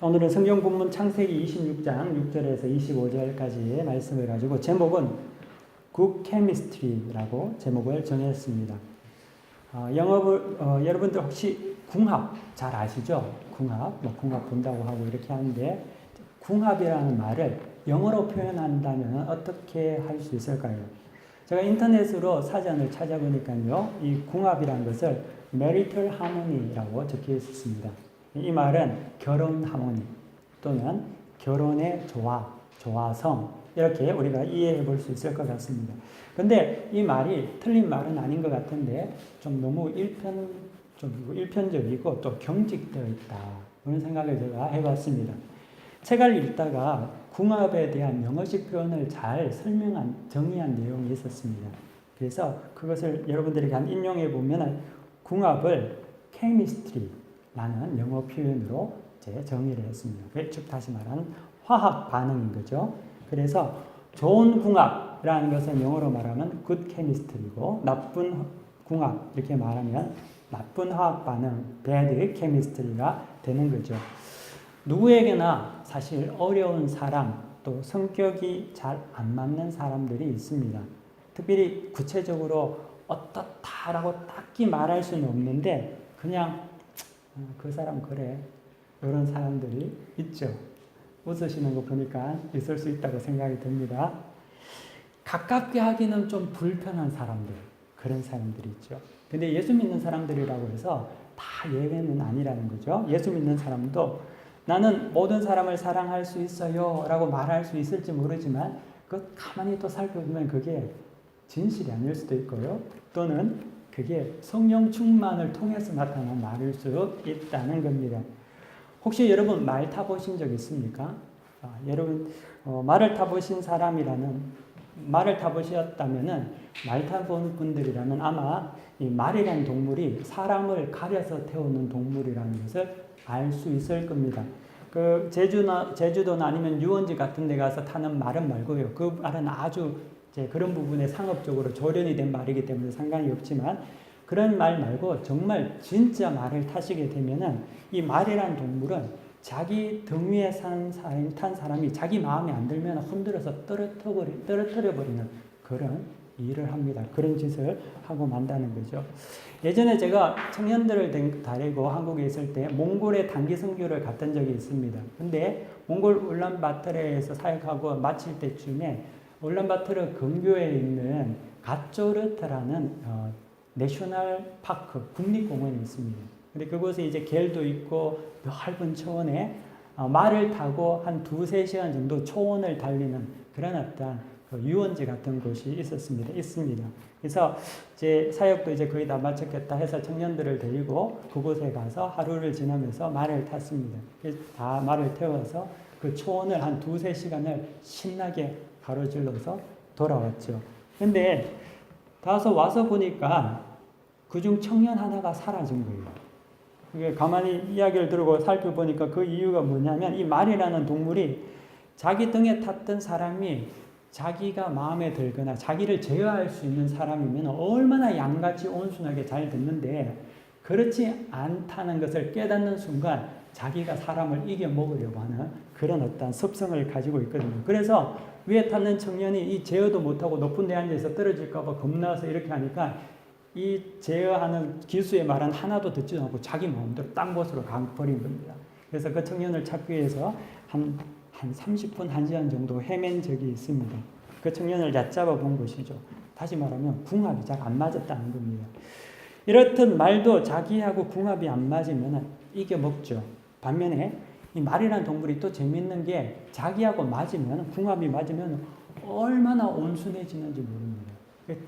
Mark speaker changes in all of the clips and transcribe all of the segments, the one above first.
Speaker 1: 오늘은 성경 본문 창세기 26장 6절에서 25절까지의 말씀을 가지고 제목은 Good Chemistry라고 제목을 정했습니다. 여러분들 혹시 궁합 잘 아시죠? 궁합 본다고 하고 이렇게 하는데 궁합이라는 말을 영어로 표현한다면 어떻게 할 수 있을까요? 제가 인터넷으로 사전을 찾아보니까요, 이 궁합이라는 것을 marital harmony라고 적혀 있었습니다. 이 말은 결혼 하모니 또는 결혼의 조화성 이렇게 우리가 이해해 볼 수 있을 것 같습니다. 근데 이 말이 틀린 말은 아닌 것 같은데 좀 너무 일편적이고 또 경직되어 있다. 그런 생각을 제가 해봤습니다. 책을 읽다가 궁합에 대한 영어식 표현을 잘 정의한 내용이 있었습니다. 그래서 그것을 여러분들에게 인용해 보면 궁합을 chemistry라는 영어 표현으로 정의를 했습니다. 즉 다시 말하는 화학 반응인 거죠. 그래서 좋은 궁합이라는 것은 영어로 말하면 good chemistry고 나쁜 궁합 이렇게 말하면 나쁜 화학 반응 bad chemistry가 되는 거죠. 누구에게나 사실 어려운 사람 또 성격이 잘 안 맞는 사람들이 있습니다. 특별히 구체적으로 어떻다라고 딱히 말할 수는 없는데 그냥 그 사람 그래 이런 사람들이 있죠. 웃으시는 거 보니까 있을 수 있다고 생각이 듭니다. 가깝게 하기는 좀 불편한 사람들 그런 사람들이 있죠. 근데 예수 믿는 사람들이라고 해서 다 예외는 아니라는 거죠. 예수 믿는 사람도 나는 모든 사람을 사랑할 수 있어요 라고 말할 수 있을지 모르지만 그 가만히 또 살펴보면 그게 진실이 아닐 수도 있고요. 또는 그게 성령 충만을 통해서 나타난 말일 수 있다는 겁니다. 혹시 여러분 말 타보신 적 있습니까? 여러분 말을 타보셨다면은 말 타본 분들이라면 아마 이 말이라는 동물이 사람을 가려서 태우는 동물이라는 것을 알 수 있을 겁니다. 그 제주도나 아니면 유원지 같은 데 가서 타는 말은 말고요. 그 말은 아주 그런 부분에 상업적으로 조련이 된 말이기 때문에 상관이 없지만 그런 말 말고 정말 진짜 말을 타시게 되면은 이 말이라는 동물은 자기 등 위에 탄 사람이 자기 마음에 안 들면 흔들어서 떨어뜨려 버리는 그런 일을 합니다. 그런 짓을 하고 만다는 거죠. 예전에 제가 청년들을 데리고 한국에 있을 때 몽골에 단기 선교를 갔던 적이 있습니다. 근데 몽골 울란바토르에서 사역하고 마칠 때쯤에 울란바토르 근교에 있는 갓조르트라는 내셔널 파크 국립공원이 있습니다. 근데 그곳에 이제 겔도 있고 넓은 초원에 말을 타고 한 2-3시간 정도 초원을 달리는 그런 어떤 유원지 같은 곳이 있습니다. 그래서 제 사역도 이제 거의 다 마쳤겠다 해서 청년들을 데리고 그곳에 가서 하루를 지나면서 말을 탔습니다. 다 말을 태워서 그 초원을 한 2-3시간을 신나게 가로질러서 돌아왔죠. 근데 와서 보니까 그중 청년 하나가 사라진 거예요. 가만히 이야기를 들고 살펴보니까 그 이유가 뭐냐면 이 말이라는 동물이 자기 등에 탔던 사람이 자기가 마음에 들거나 자기를 제어할 수 있는 사람이면 얼마나 양같이 온순하게 잘 듣는데 그렇지 않다는 것을 깨닫는 순간 자기가 사람을 이겨먹으려고 하는 그런 어떤 습성을 가지고 있거든요. 그래서 위에 탔는 청년이 이 제어도 못하고 높은 데 앉아서 떨어질까 봐 겁나서 이렇게 하니까 이 제어하는 기수의 말은 하나도 듣지도 않고 자기 마음대로 딴 곳으로 가버린 겁니다. 그래서 그 청년을 찾기 위해서 한 30분, 1시간 정도 헤맨 적이 있습니다. 그 청년을 얕잡아 본 것이죠. 다시 말하면 궁합이 잘 안 맞았다는 겁니다. 이렇듯 말도 자기하고 궁합이 안 맞으면 이겨먹죠. 반면에 이 말이라는 동물이 또 재밌는 게 자기하고 궁합이 맞으면 얼마나 온순해지는지 모릅니다.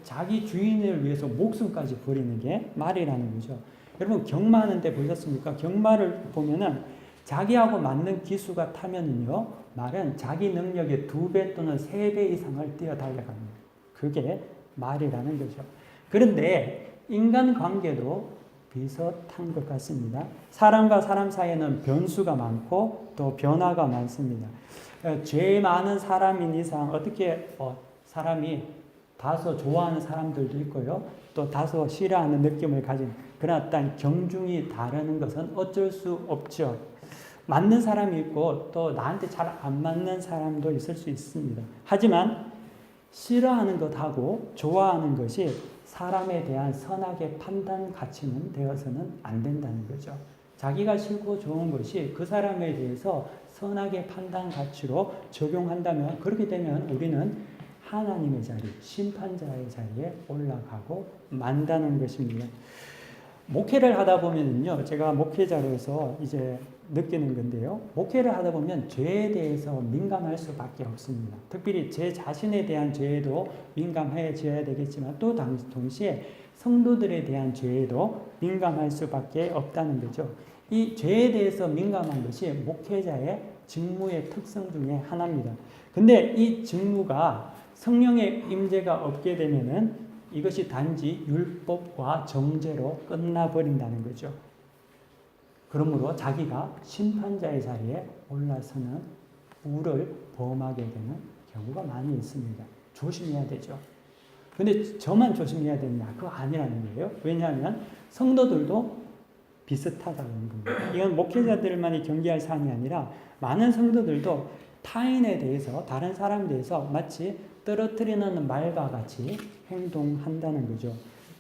Speaker 1: 자기 주인을 위해서 목숨까지 버리는 게 말이라는 거죠. 여러분 경마하는 데 보셨습니까? 경마를 보면은 자기하고 맞는 기수가 타면은요, 말은 자기 능력의 2배 또는 3배 이상을 뛰어달려갑니다. 그게 말이라는 거죠. 그런데 인간관계도 비슷한 것 같습니다. 사람과 사람 사이에는 변수가 많고 또 변화가 많습니다. 죄 많은 사람인 이상 어떻게 사람이 다소 좋아하는 사람들도 있고요. 또 다소 싫어하는 느낌을 가진 그런 어떤 경중이 다르는 것은 어쩔 수 없죠. 맞는 사람이 있고 또 나한테 잘 안 맞는 사람도 있을 수 있습니다. 하지만 싫어하는 것하고 좋아하는 것이 사람에 대한 선악의 판단 가치는 되어서는 안 된다는 거죠. 자기가 싫고 좋은 것이 그 사람에 대해서 선악의 판단 가치로 적용한다면 그렇게 되면 우리는 하나님의 자리, 심판자의 자리에 올라가고 만다는 것입니다. 목회를 하다 보면요, 제가 목회자로서 이제 느끼는 건데요. 목회를 하다 보면 죄에 대해서 민감할 수밖에 없습니다. 특별히 제 자신에 대한 죄에도 민감해져야 되겠지만 또 동시에 성도들에 대한 죄에도 민감할 수밖에 없다는 거죠. 이 죄에 대해서 민감한 것이 목회자의 직무의 특성 중에 하나입니다. 근데 이 직무가 성령의 임재가 없게 되면은 이것이 단지 율법과 정죄로 끝나버린다는 거죠. 그러므로 자기가 심판자의 자리에 올라서는 우를 범하게 되는 경우가 많이 있습니다. 조심해야 되죠. 근데 저만 조심해야 되느냐? 그거 아니라는 거예요. 왜냐하면 성도들도 비슷하다는 겁니다. 이건 목회자들만이 경계할 사안이 아니라 많은 성도들도 타인에 대해서, 다른 사람에 대해서 마치 떨어뜨리는 말과 같이 행동한다는 거죠.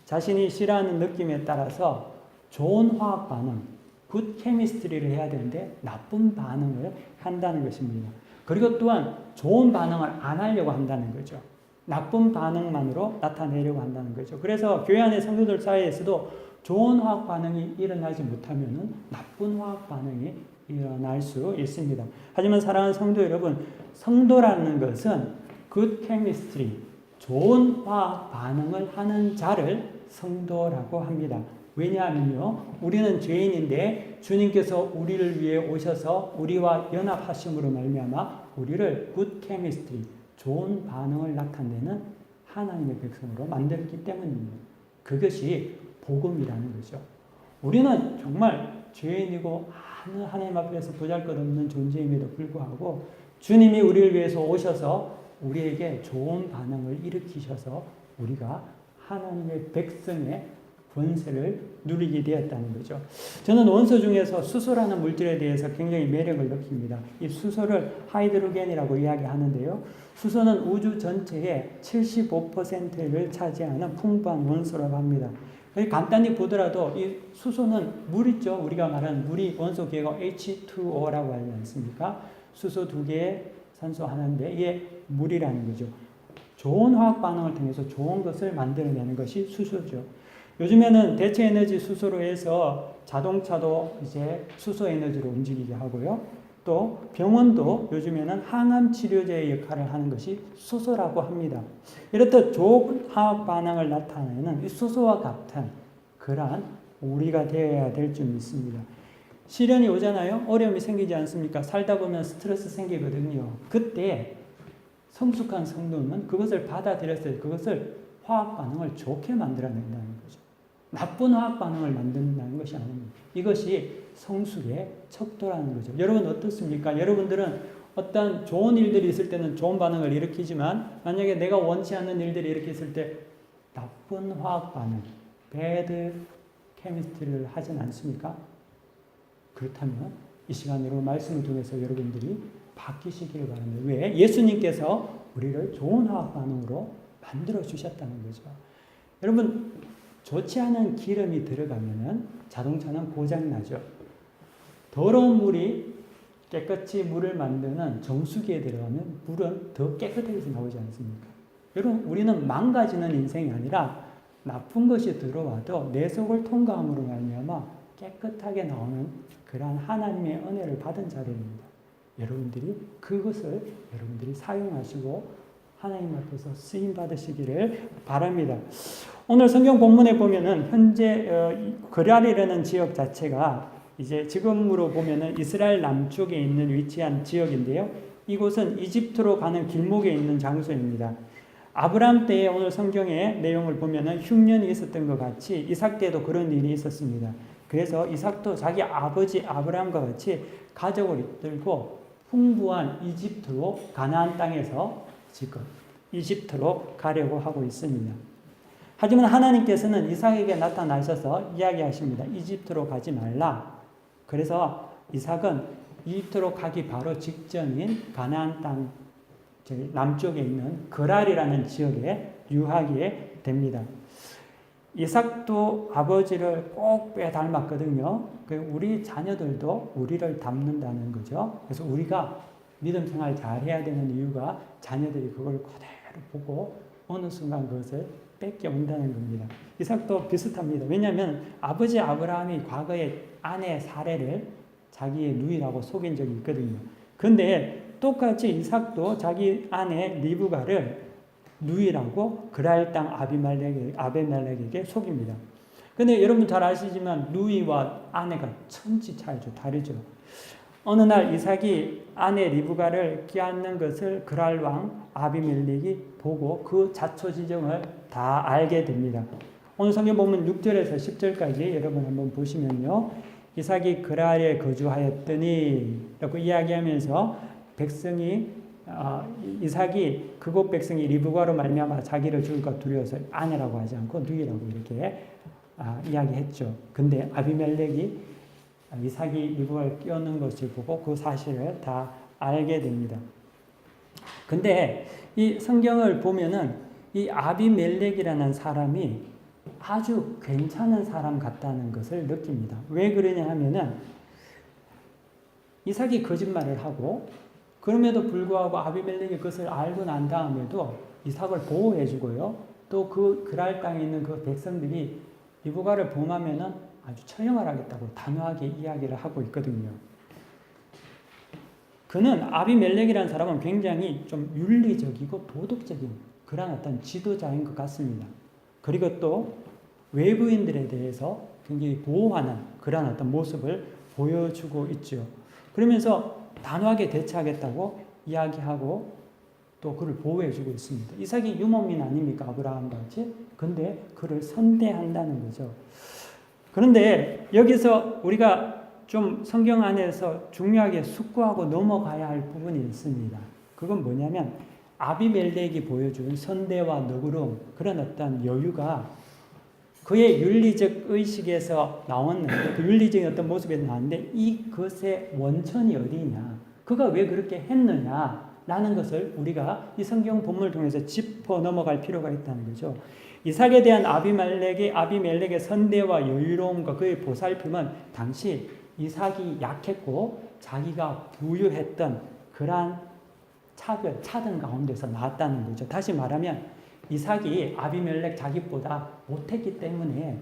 Speaker 1: 자신이 싫어하는 느낌에 따라서 좋은 화학 반응, 굿 케미스트리를 해야 되는데 나쁜 반응을 한다는 것입니다. 그리고 또한 좋은 반응을 안 하려고 한다는 거죠. 나쁜 반응만으로 나타내려고 한다는 거죠. 그래서 교회 안의 성도들 사이에서도 좋은 화학 반응이 일어나지 못하면 나쁜 화학 반응이 일어날 수 있습니다. 하지만 사랑하는 성도 여러분, 성도라는 것은 굿 케미스트리, 좋은 화학 반응을 하는 자를 성도라고 합니다. 왜냐하면요, 우리는 죄인인데 주님께서 우리를 위해 오셔서 우리와 연합하심으로 말미암아 우리를 굿 케미스트리, 좋은 반응을 나타내는 하나님의 백성으로 만들었기 때문입니다. 그것이 복음이라는 거죠. 우리는 정말 죄인이고 하나님 앞에서 보잘것없는 존재임에도 불구하고 주님이 우리를 위해서 오셔서 우리에게 좋은 반응을 일으키셔서 우리가 하나님의 백성의 권세를 누리게 되었다는 거죠. 저는 원소 중에서 수소라는 물질에 대해서 굉장히 매력을 느낍니다. 이 수소를 하이드로겐이라고 이야기하는데요. 수소는 우주 전체의 75%를 차지하는 풍부한 원소라고 합니다. 간단히 보더라도 이 수소는 물 있죠. 우리가 말하는 물이 원소 기호가 H2O라고 하지 않습니까? 수소 2개에 산소 하나인데 이게 물이라는 거죠. 좋은 화학 반응을 통해서 좋은 것을 만들어내는 것이 수소죠. 요즘에는 대체 에너지 수소로 해서 자동차도 이제 수소 에너지로 움직이게 하고요. 또 병원도 요즘에는 항암 치료제의 역할을 하는 것이 수소라고 합니다. 이렇듯 좋은 화학 반응을 나타내는 이 수소와 같은 그러한 우리가 되어야 될 줄 믿습니다. 시련이 오잖아요. 어려움이 생기지 않습니까? 살다 보면 스트레스 생기거든요. 그때 성숙한 성도는 그것을 받아들였을 때 그것을 화학 반응을 좋게 만들어낸다는 거죠. 나쁜 화학 반응을 만든다는 것이 아닙니다. 이것이 성숙의 척도라는 거죠. 여러분 어떻습니까? 여러분들은 어떤 좋은 일들이 있을 때는 좋은 반응을 일으키지만 만약에 내가 원치 않는 일들이 이렇게 있을 때 나쁜 화학 반응, bad chemistry를 하진 않습니까? 그렇다면 이 시간으로 말씀을 통해서 여러분들이 바뀌시길 바랍니다. 왜? 예수님께서 우리를 좋은 화학 반응으로 만들어 주셨다는 거죠. 여러분 좋지 않은 기름이 들어가면은 자동차는 고장나죠. 더러운 물이 깨끗이 물을 만드는 정수기에 들어가면 물은 더 깨끗하게 나오지 않습니까? 여러분 우리는 망가지는 인생이 아니라 나쁜 것이 들어와도 내 속을 통과함으로 말미암아 깨끗하게 나오는 그러한 하나님의 은혜를 받은 자들입니다. 여러분들이 그것을 여러분들이 사용하시고 하나님 앞에서 쓰임 받으시기를 바랍니다. 오늘 성경 본문에 보면은 현재 거라리라는 지역 자체가 이제 지금으로 보면은 이스라엘 남쪽에 있는 위치한 지역인데요. 이곳은 이집트로 가는 길목에 있는 장소입니다. 아브라함 때에 오늘 성경의 내용을 보면은 흉년이 있었던 것 같이 이삭 때도 그런 일이 있었습니다. 그래서 이삭도 자기 아버지 아브라함과 같이 가족을 이끌고 풍부한 이집트로 가나안 땅에서 지금 이집트로 가려고 하고 있습니다. 하지만 하나님께서는 이삭에게 나타나셔서 이야기하십니다. 이집트로 가지 말라. 그래서 이삭은 이집트로 가기 바로 직전인 가나안 땅 남쪽에 있는 그랄이라는 지역에 유하게 됩니다. 이삭도 아버지를 꼭 빼닮았거든요. 우리 자녀들도 우리를 닮는다는 거죠. 그래서 우리가 믿음 생활 잘 해야 되는 이유가 자녀들이 그걸 그대로 보고 어느 순간 그것을 뺏겨온다는 겁니다. 이삭도 비슷합니다. 왜냐하면 아버지 아브라함이 과거에 아내 사례를 자기의 누이라고 속인 적이 있거든요. 그런데 똑같이 이삭도 자기 아내 리브가를 누이라고 그랄 땅 아비멜렉에게 속입니다. 근데 여러분 잘 아시지만 누이와 아내가 천지 차이죠. 다르죠. 어느 날 이삭이 아내 리브가를 껴안는 것을 그랄 왕 아비멜렉이 보고 그 자초지종을 다 알게 됩니다. 오늘 성경 보면 6절에서 10절까지 여러분 한번 보시면요. 이삭이 그랄에 거주하였더니 라고 이야기하면서 이삭이 그곳 백성이 리브가로 말미암아 자기를 죽을까 두려워서 아내라고 하지 않고 누이라고 이렇게 이야기했죠. 근데 아비멜렉이 이삭이 리브가를 껴는 것을 보고 그 사실을 다 알게 됩니다. 근데 이 성경을 보면은 이 아비멜렉이라는 사람이 아주 괜찮은 사람 같다는 것을 느낍니다. 왜 그러냐 하면은 이삭이 거짓말을 하고 그럼에도 불구하고 아비멜렉이 그것을 알고 난 다음에도 이삭을 보호해 주고요. 또 그 그랄 땅에 있는 그 백성들이 리브가를 범하면은 아주 처형을 하겠다고 단호하게 이야기를 하고 있거든요. 그는 아비멜렉이라는 사람은 굉장히 좀 윤리적이고 도덕적인 그런 어떤 지도자인 것 같습니다. 그리고 또 외부인들에 대해서 굉장히 보호하는 그런 어떤 모습을 보여주고 있죠. 그러면서 단호하게 대처하겠다고 이야기하고 또 그를 보호해주고 있습니다. 이삭이 유목민 아닙니까? 아브라함 같이. 근데 그를 선대한다는 거죠. 그런데 여기서 우리가 좀 성경 안에서 중요하게 숙고하고 넘어가야 할 부분이 있습니다. 그건 뭐냐면 아비멜렉이 보여준 선대와 너그러움 그런 어떤 여유가 그의 윤리적 의식에서 나왔는데 그 윤리적인 어떤 모습에서 나왔는데 이것의 원천이 어디냐 그가 왜 그렇게 했느냐라는 것을 우리가 이 성경 본문을 통해서 짚어 넘어갈 필요가 있다는 거죠. 이삭에 대한 아비멜렉의 선대와 여유로움과 그의 보살핌은 당시 이삭이 약했고 자기가 부유했던 그러한 차등 가운데서 나왔다는 거죠. 다시 말하면 이삭이 아비멜렉 자기보다 못했기 때문에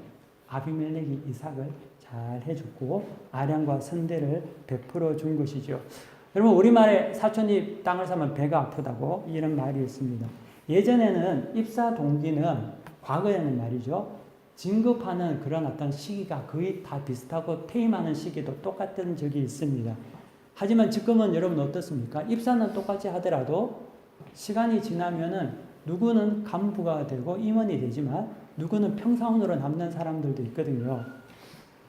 Speaker 1: 아비멜렉이 이삭을 잘 해줬고 아량과 선대를 베풀어 준 것이죠. 여러분 우리말에 사촌이 땅을 사면 배가 아프다고 이런 말이 있습니다. 예전에는 입사 동기는 과거에는 말이죠. 진급하는 그런 어떤 시기가 거의 다 비슷하고 퇴임하는 시기도 똑같은 적이 있습니다. 하지만 지금은 여러분 어떻습니까? 입사는 똑같이 하더라도 시간이 지나면은 누구는 간부가 되고 임원이 되지만 누구는 평사원으로 남는 사람들도 있거든요.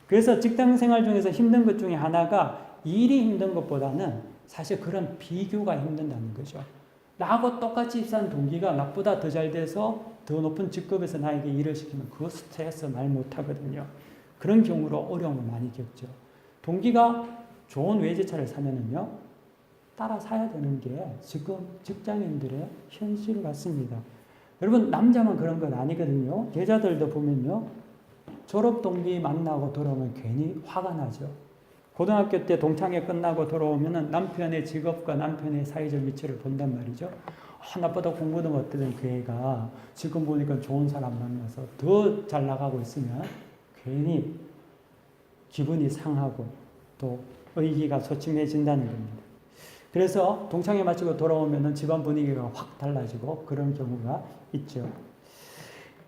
Speaker 1: 그래서 직장 생활 중에서 힘든 것 중에 하나가 일이 힘든 것보다는 사실 그런 비교가 힘든다는 거죠. 나하고 똑같이 입사한 동기가 나보다 더 잘 돼서 더 높은 직급에서 나에게 일을 시키면 그 스트레스 말 못하거든요. 그런 경우로 어려움을 많이 겪죠. 동기가 좋은 외제차를 사면은요, 따라 사야 되는 게 지금 직장인들의 현실 같습니다. 여러분 남자만 그런 건 아니거든요. 여자들도 보면요. 졸업 동기 만나고 돌아오면 괜히 화가 나죠. 고등학교 때 동창회 끝나고 돌아오면 남편의 직업과 남편의 사회적 위치를 본단 말이죠. 나보다 공부도 못하던 그 애가 지금 보니까 좋은 사람 만나서 더 잘 나가고 있으면 괜히 기분이 상하고 또 의기가 소침해진다는 겁니다. 그래서 동창회 마치고 돌아오면 집안 분위기가 확 달라지고 그런 경우가 있죠.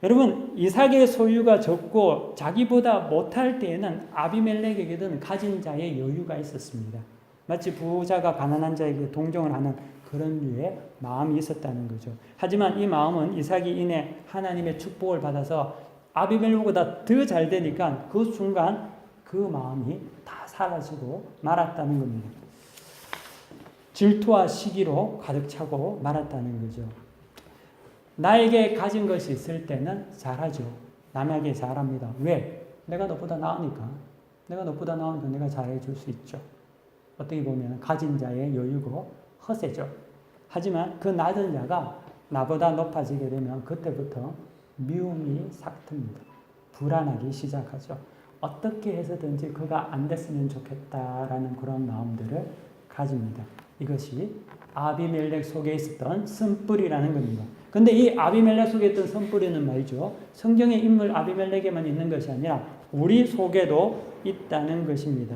Speaker 1: 여러분 이삭의 소유가 적고 자기보다 못할 때에는 아비멜렉에게는 가진 자의 여유가 있었습니다. 마치 부자가 가난한 자에게 동정을 하는 그런 류의 마음이 있었다는 거죠. 하지만 이 마음은 이삭이 이내 하나님의 축복을 받아서 아비멜렉보다 더 잘 되니까 그 순간 그 마음이 다 사라지고 말았다는 겁니다. 질투와 시기로 가득 차고 말았다는 거죠. 나에게 가진 것이 있을 때는 잘하죠. 남에게 잘합니다. 왜? 내가 너보다 나으니까. 내가 너보다 나으니까 내가 잘해줄 수 있죠. 어떻게 보면 가진 자의 여유고 허세죠. 하지만 그 낮은 자가 나보다 높아지게 되면 그때부터 미움이 싹틉니다. 불안하기 시작하죠. 어떻게 해서든지 그가 안 됐으면 좋겠다라는 그런 마음들을 가집니다. 이것이 아비멜렉 속에 있었던 쓴뿌리라는 겁니다. 근데 이 아비멜렉 속에 있던 쓴뿌리는 말이죠. 성경의 인물 아비멜렉에만 있는 것이 아니라 우리 속에도 있다는 것입니다.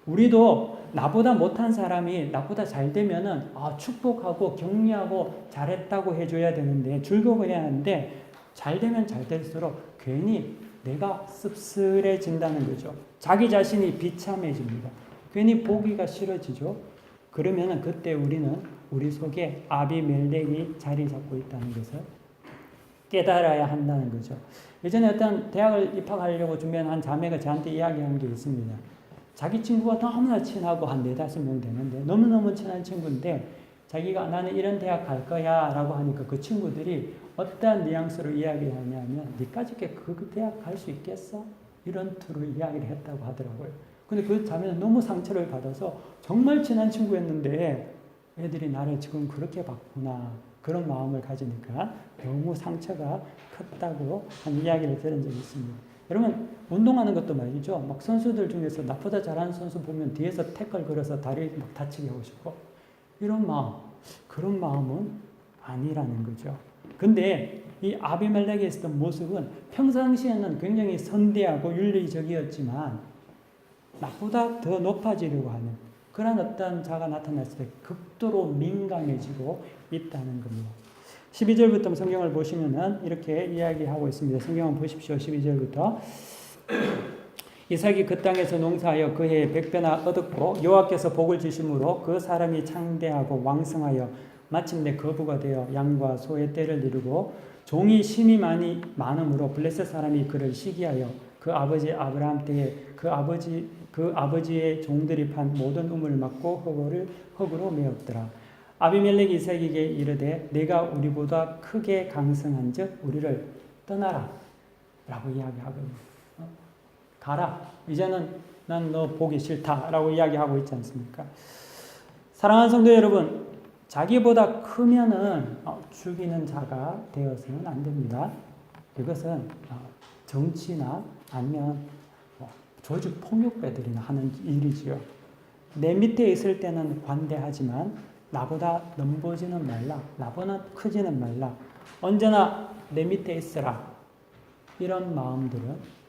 Speaker 1: 우리도 나보다 못한 사람이 나보다 잘 되면은 축복하고 격려하고 잘했다고 해줘야 되는데 즐거워해야 하는데 잘 되면 잘 될수록 괜히 내가 씁쓸해진다는 거죠. 자기 자신이 비참해집니다. 괜히 보기가 싫어지죠. 그러면은 그때 우리는 우리 속에 아비멜렉이 자리 잡고 있다는 것을 깨달아야 한다는 거죠. 예전에 어떤 대학을 입학하려고 준비한 한 자매가 저한테 이야기한 게 있습니다. 자기 친구가 너무나 친하고 한 4-5명 되는데 너무너무 친한 친구인데 자기가 나는 이런 대학 갈 거야 라고 하니까 그 친구들이 어떠한 뉘앙스로 이야기하냐면 니까지 그 대학 갈 수 있겠어? 이런 투로 이야기를 했다고 하더라고요. 근데 그 자매는 너무 상처를 받아서 정말 친한 친구였는데 애들이 나를 지금 그렇게 봤구나 그런 마음을 가지니까 너무 상처가 컸다고 한 이야기를 들은 적이 있습니다. 여러분 운동하는 것도 말이죠. 막 선수들 중에서 나보다 잘하는 선수 보면 뒤에서 태클 걸어서 다리 막 다치게 하고 싶고 이런 마음, 그런 마음은 아니라는 거죠. 근데 이 아비멜렉에 있었던 모습은 평상시에는 굉장히 선대하고 윤리적이었지만 나보다 더 높아지려고 하는 그런 어떤 자가 나타났을 때 극도로 민감해지고 있다는 겁니다. 12절부터 성경을 보시면은 이렇게 이야기하고 있습니다. 성경을 보십시오. 12절부터 이삭이 그 땅에서 농사하여 그 해에 100배나 얻었고 여호와께서 복을 주심으로 그 사람이 창대하고 왕성하여 마침내 거부가 되어 양과 소의 떼를 이루고 종이 심히 많음으로 블레셋 사람이 그를 시기하여 그 아버지 아브라함 때에 그 아버지의 종들이 판 모든 우물을 막고 흙으로 메었더라. 아비멜렉이 이삭에게 이르되 내가 우리보다 크게 강성한즉 우리를 떠나라 라고 이야기하거든요. 가라. 이제는 난 너 보기 싫다 라고 이야기하고 있지 않습니까? 사랑하는 성도 여러분, 자기보다 크면은 죽이는 자가 되어서는 안 됩니다. 이것은 정치나 아니면 조직 폭력배들이나 하는 일이지요. 내 밑에 있을 때는 관대하지만 나보다 넘보지는 말라. 나보다 크지는 말라. 언제나 내 밑에 있으라. 이런 마음들은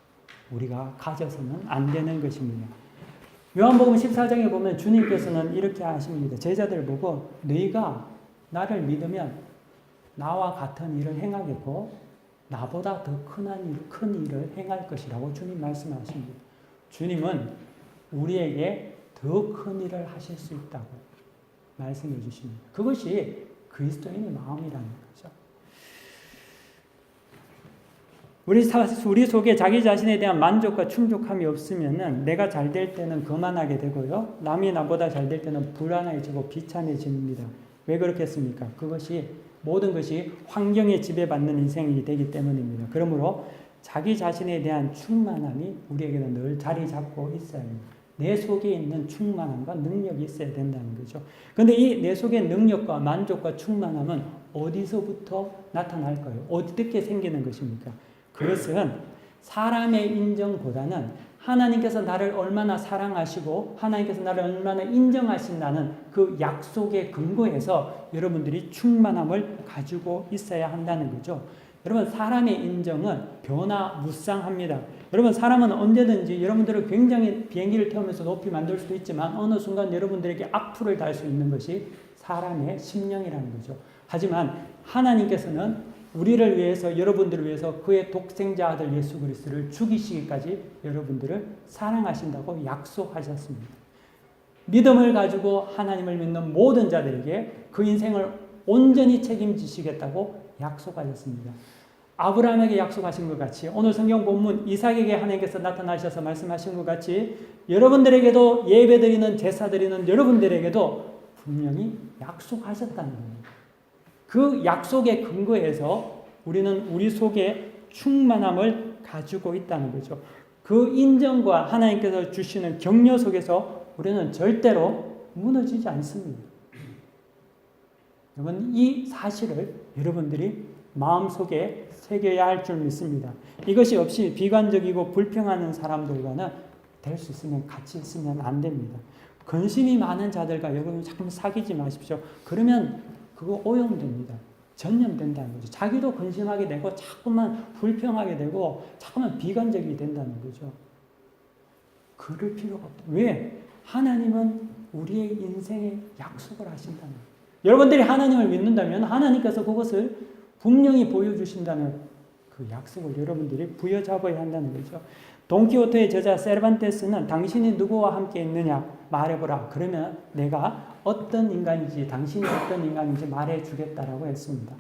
Speaker 1: 우리가 가져서는 안 되는 것입니다. 요한복음 14장에 보면 주님께서는 이렇게 하십니다. 제자들 보고 너희가 나를 믿으면 나와 같은 일을 행하겠고 나보다 더 큰 일을 행할 것이라고 주님 말씀하십니다. 주님은 우리에게 더 큰 일을 하실 수 있다고 말씀해 주십니다. 그것이 그리스도인의 마음이라는 거죠. 우리 속에 자기 자신에 대한 만족과 충족함이 없으면은 내가 잘 될 때는 거만하게 되고요. 남이 나보다 잘 될 때는 불안해지고 비참해집니다. 왜 그렇겠습니까? 그것이 모든 것이 환경에 지배받는 인생이 되기 때문입니다. 그러므로 자기 자신에 대한 충만함이 우리에게는 늘 자리 잡고 있어야 합니다. 내 속에 있는 충만함과 능력이 있어야 된다는 거죠. 그런데 이 내 속의 능력과 만족과 충만함은 어디서부터 나타날까요? 어떻게 생기는 것입니까? 그것은 사람의 인정보다는 하나님께서 나를 얼마나 사랑하시고 하나님께서 나를 얼마나 인정하신다는 그 약속의 근거에서 여러분들이 충만함을 가지고 있어야 한다는 거죠. 여러분 사람의 인정은 변화무쌍합니다. 여러분 사람은 언제든지 여러분들을 굉장히 비행기를 태우면서 높이 만들 수도 있지만 어느 순간 여러분들에게 악플을 달 수 있는 것이 사람의 심령이라는 거죠. 하지만 하나님께서는 우리를 위해서 여러분들을 위해서 그의 독생자 아들 예수 그리스도를 죽이시기까지 여러분들을 사랑하신다고 약속하셨습니다. 믿음을 가지고 하나님을 믿는 모든 자들에게 그 인생을 온전히 책임지시겠다고 약속하셨습니다. 아브라함에게 약속하신 것 같이 오늘 성경 본문 이삭에게 하나님께서 나타나셔서 말씀하신 것 같이 여러분들에게도 예배드리는 제사드리는 여러분들에게도 분명히 약속하셨다는 겁니다. 그 약속의 근거에서 우리는 우리 속에 충만함을 가지고 있다는 거죠. 그 인정과 하나님께서 주시는 격려 속에서 우리는 절대로 무너지지 않습니다. 여러분, 이 사실을 여러분들이 마음속에 새겨야 할 줄 믿습니다. 이것이 없이 비관적이고 불평하는 사람들과는 될 수 있으면 같이 있으면 안 됩니다. 근심이 많은 자들과 여러분 자꾸 사귀지 마십시오. 그러면 그거 오염됩니다. 전염된다는 거죠. 자기도 근심하게 되고 자꾸만 불평하게 되고 자꾸만 비관적이 된다는 거죠. 그럴 필요가 없다. 왜? 하나님은 우리의 인생에 약속을 하신다는 거예요. 여러분들이 하나님을 믿는다면 하나님께서 그것을 분명히 보여주신다는 그 약속을 여러분들이 부여잡아야 한다는 거죠. 돈키호테의 저자 세르반테스는 당신이 누구와 함께 있느냐 말해보라. 그러면 내가 어떤 인간인지 당신이 어떤 인간인지 말해주겠다라고 했습니다.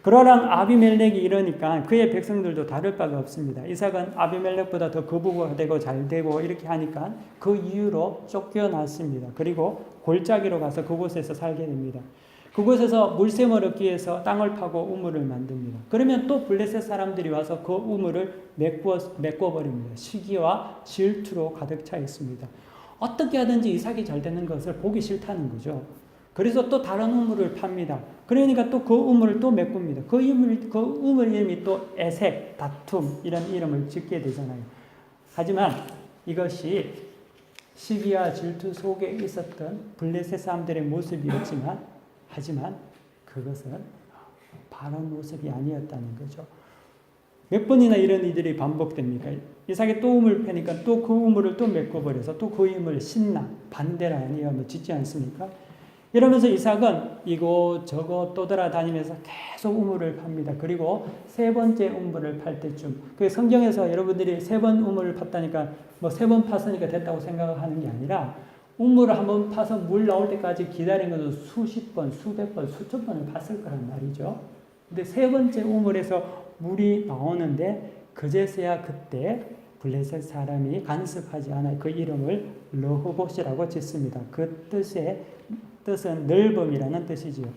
Speaker 1: 그러랑 아비멜렉이 이러니까 그의 백성들도 다를 바가 없습니다. 이삭은 아비멜렉보다 더 거부가 되고 잘 되고 이렇게 하니까 그 이유로 쫓겨났습니다. 그리고 골짜기로 가서 그곳에서 살게 됩니다. 그곳에서 물샘을 얻기 위해서 땅을 파고 우물을 만듭니다. 그러면 또 블레셋 사람들이 와서 그 우물을 메꿔버립니다. 시기와 질투로 가득 차 있습니다. 어떻게 하든지 이삭이 잘 되는 것을 보기 싫다는 거죠. 그래서 또 다른 우물을 팝니다. 그러니까 또 그 우물을 또 메꿉니다. 그 우물 이름이 또 에색, 다툼 이런 이름을 짓게 되잖아요. 하지만 이것이 시기와 질투 속에 있었던 블레셋 사람들의 모습이었지만 하지만 그것은 바른 모습이 아니었다는 거죠. 몇 번이나 이런 일들이 반복됩니까? 이삭이 또 우물을 패니까 또 그 우물을 또 메꿔버려서 또 그 우물을 신나 반대라 아니하면 짓지 않습니까? 이러면서 이삭은 이곳저곳 떠돌아다니면서 계속 우물을 팝니다. 그리고 세 번째 우물을 팔 때쯤, 그 성경에서 여러분들이 세 번 우물을 팠다니까 뭐 세 번 팠으니까 됐다고 생각하는 게 아니라 우물을 한번 파서 물 나올 때까지 기다린 것도 수십 번, 수백 번, 수천 번을 팠을 거란 말이죠. 근데 세 번째 우물에서 물이 나오는데 그제서야 그때 블레셋 사람이 간섭하지 않아 그 이름을 르호봇이라고 짓습니다. 그 뜻은 넓음이라는 뜻이지요.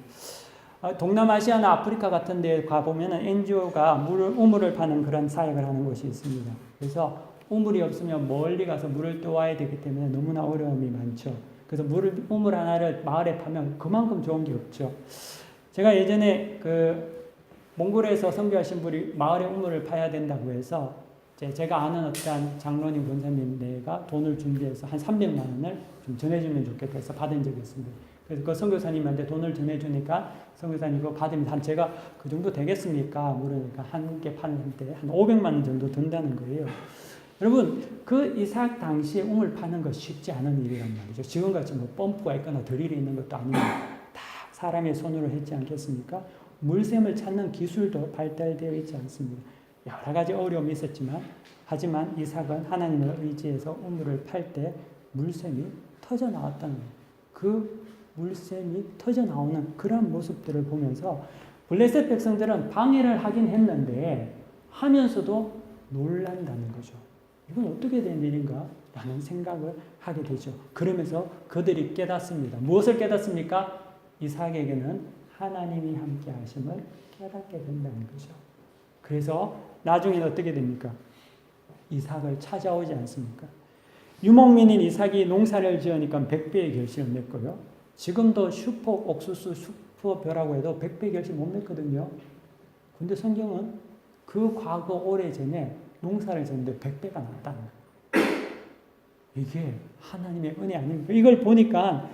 Speaker 1: 동남아시아나 아프리카 같은 데 가보면 NGO가 우물을 파는 그런 사역을 하는 곳이 있습니다. 그래서 우물이 없으면 멀리 가서 물을 떠와야 되기 때문에 너무나 어려움이 많죠. 그래서 우물 하나를 마을에 파면 그만큼 좋은 게 없죠. 제가 예전에 몽골에서 선교하신 분이 마을에 우물을 파야 된다고 해서 제가 아는 어떤 장로님 권사님네가 돈을 준비해서 한 300만 원을 좀 전해주면 좋겠다 해서 받은 적이 있습니다. 그래서 그 선교사님한테 돈을 전해주니까 선교사님 그거 받으면 제가 그 정도 되겠습니까? 물으니까 한 개 파는데 한 500만 원 정도 든다는 거예요. 여러분, 그 이삭 당시에 우물 파는 거 쉽지 않은 일이란 말이죠. 지금같이 뭐 펌프가 있거나 드릴이 있는 것도 아니고 다 사람의 손으로 했지 않겠습니까? 물샘을 찾는 기술도 발달되어 있지 않습니다. 여러 가지 어려움이 있었지만, 하지만 이삭은 하나님을 의지해서 우물을 팔 때 물샘이 터져 나왔다는 거예요. 그 물샘이 터져 나오는 그런 모습들을 보면서 블레셋 백성들은 방해를 하긴 했는데 하면서도 놀란다는 거죠. 이건 어떻게 된 일인가? 라는 생각을 하게 되죠. 그러면서 그들이 깨닫습니다. 무엇을 깨닫습니까? 이삭에게는 하나님이 함께 하심을 깨닫게 된다는 거죠. 그래서 나중에는 어떻게 됩니까? 이삭을 찾아오지 않습니까? 유목민인 이삭이 농사를 지으니까 100배의 결실을 맺고요. 지금도 옥수수 슈퍼벼라고 해도 100배 결실 못 맺거든요. 근데 성경은 그 과거 오래전에 농사를 지었는데 100배가 났다는 거예요. 이게 하나님의 은혜 아닙니까? 이걸 보니까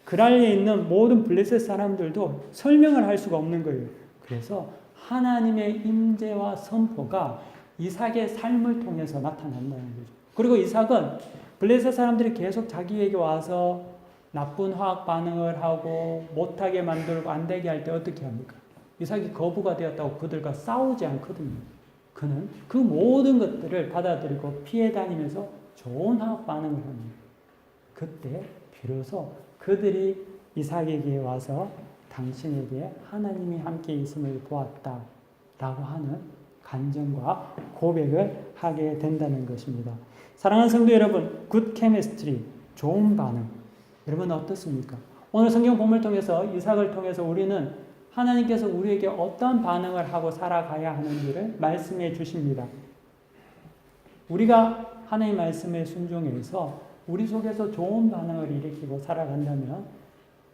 Speaker 1: 그랄리에 있는 모든 블레셋 사람들도 설명을 할 수가 없는 거예요. 그래서 하나님의 임재와 선포가 이삭의 삶을 통해서 나타난다는 거죠. 그리고 이삭은 블레셋 사람들이 계속 자기에게 와서 나쁜 화학 반응을 하고 못하게 만들고 안 되게 할 때 어떻게 합니까? 이삭이 거부가 되었다고 그들과 싸우지 않거든요. 그는 그 모든 것들을 받아들이고 피해 다니면서 좋은 화학 반응을 합니다. 그때 비로소 그들이 이삭에게 와서 당신에게 하나님이 함께 있음을 보았다 라고 하는 간증과 고백을 하게 된다는 것입니다. 사랑하는 성도 여러분, 굿 케미스트리, 좋은 반응. 여러분 어떻습니까? 오늘 성경 본문을 통해서 이삭을 통해서 우리는 하나님께서 우리에게 어떤 반응을 하고 살아가야 하는지를 말씀해 주십니다. 우리가 하나님 말씀에 순종해서 우리 속에서 좋은 반응을 일으키고 살아간다면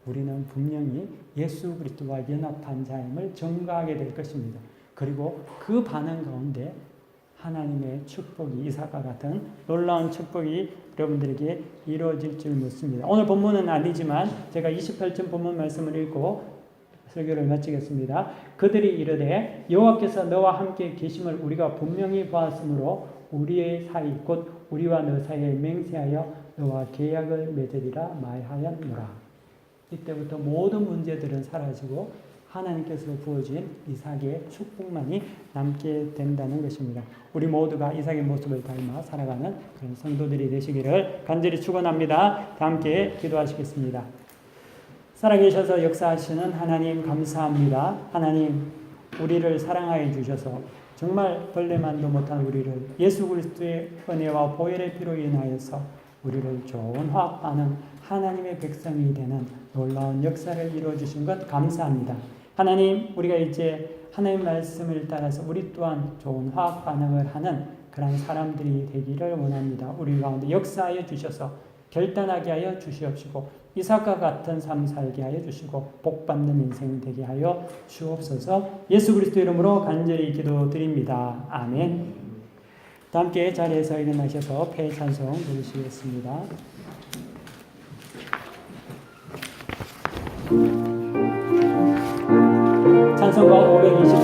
Speaker 1: 우리는 분명히 예수 그리스도와 연합한 자임을 증거하게 될 것입니다. 그리고 그 반응 가운데 하나님의 축복이 이삭과 같은 놀라운 축복이 여러분들에게 이루어질 줄 믿습니다. 오늘 본문은 아니지만 제가 28절 본문 말씀을 읽고 설교를 마치겠습니다. 그들이 이르되 여호와께서 너와 함께 계심을 우리가 분명히 보았으므로 우리의 사이 곧 우리와 너 사이에 맹세하여 너와 계약을 맺으리라 말하였노라. 이때부터 모든 문제들은 사라지고 하나님께서 부어진 이삭의 축복만이 남게 된다는 것입니다. 우리 모두가 이삭의 모습을 닮아 살아가는 그런 성도들이 되시기를 간절히 축원합니다. 다 함께 기도하시겠습니다. 살아계셔서 역사하시는 하나님 감사합니다. 하나님 우리를 사랑하여 주셔서 정말 벌레만도 못한 우리를 예수 그리스도의 은혜와 보혈의 피로 인하여서 우리를 좋은 화합하는 하나님의 백성이 되는 놀라운 역사를 이루어 주신 것 감사합니다. 하나님 우리가 이제 하나님 말씀을 따라서 우리 또한 좋은 화학 반응을 하는 그런 사람들이 되기를 원합니다. 우리 가운데 역사하여 주셔서 결단하게 하여 주시옵시고 이삭과 같은 삶 살게 하여 주시고 복받는 인생 되게 하여 주옵소서. 예수 그리스도 이름으로 간절히 기도드립니다. 아멘. 다 함께 자리에서 일어나셔서 폐 찬송 부르시겠습니다. 찬송가 520